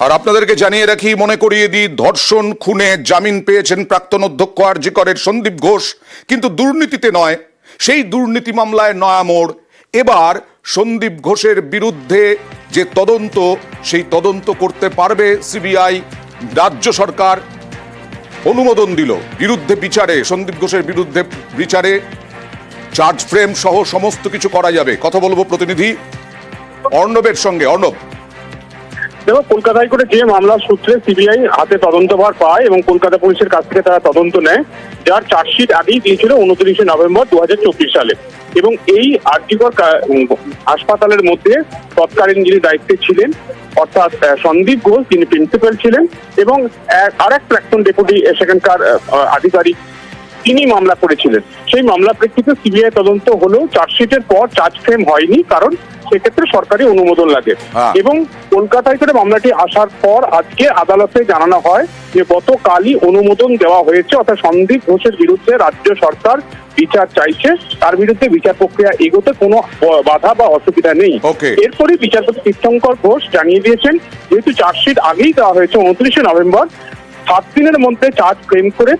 আর আপনাদেরকে জানিয়ে রাখি, মনে করিয়ে দিই, ধর্ষণ খুনে জামিন পেয়েছেন প্রাক্তন অধ্যক্ষ আর.জি. করের সন্দীপ ঘোষ, কিন্তু দুর্নীতিতে নয়। সেই দুর্নীতি মামলায় নয়া মোড়। এবার সন্দীপ ঘোষের বিরুদ্ধে যে তদন্ত, সেই তদন্ত করতে পারবে সিবিআই। রাজ্য সরকার অনুমোদন দিল বিরুদ্ধে বিচারে, সন্দীপ ঘোষের বিরুদ্ধে বিচারে চার্জ ফ্রেম সহ সমস্ত কিছু করা যাবে। কথা বলবো প্রতিনিধি অর্ণবের সঙ্গে। অর্ণব, দেখো, কলকাতা হাইকোর্টে যে মামলার সূত্রে সিবিআই হাতে তদন্তভার পায় এবং কলকাতা পুলিশের কাছ থেকে তারা তদন্ত নেয়, যার চার্জশিট আগেই দিয়েছিল 29শে নভেম্বর 2024 সালে। এবং এই আর.জি. কর হাসপাতালের মধ্যে তৎকালীন যিনি দায়িত্বে ছিলেন, অর্থাৎ সন্দীপ ঘোষ, যিনি প্রিন্সিপাল ছিলেন, এবং আর এক প্রাক্তন ডেপুটি সেখানকার আধিকারিক, তিনি মামলা করেছিলেন। সেই মামলার প্রেক্ষিতে সিবিআই তদন্ত হলেও চার্জশিটের পর চার্জ ফ্রেম হয়নি, কারণ সেক্ষেত্রে সরকারি অনুমোদন লাগে। এবং কলকাতা হাইকোর্টে মামলাটি আসার পর আজকে আদালতে জানানো হয় যে গতকালই অনুমোদন দেওয়া হয়েছে, অর্থাৎ সন্দীপ ঘোষের বিরুদ্ধে রাজ্য সরকার বিচার চাইছে, তার বিরুদ্ধে বিচার প্রক্রিয়া এগোতে কোনো বাধা বা অসুবিধা নেই। এরপরে বিচারপতি তীর্থঙ্কর ঘোষ জানিয়ে দিয়েছেন, যেহেতু চার্জশিট আগেই দেওয়া হয়েছে 29শে নভেম্বর, 7 দিনের মধ্যে চার্জ ফ্রেম করে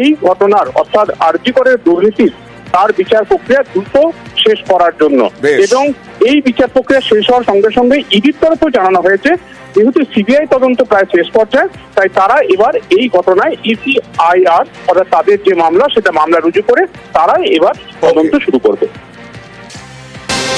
এই ঘটনার, অর্থাৎ আর.জি. করের দুর্নীতির তার বিচার প্রক্রিয়া দ্রুত শেষ করার জন্য। এবং এই বিচার প্রক্রিয়া শেষ হওয়ার সঙ্গে সঙ্গে ইডির তরফেও জানানো হয়েছে, যেহেতু সিবিআই তদন্ত প্রায় শেষ পর্যায়ে, তাই তারা এবার এই ঘটনায় ECIR, অর্থাৎ তাদের যে মামলা, সেটা মামলা রুজু করে তারা এবার তদন্ত শুরু করবে।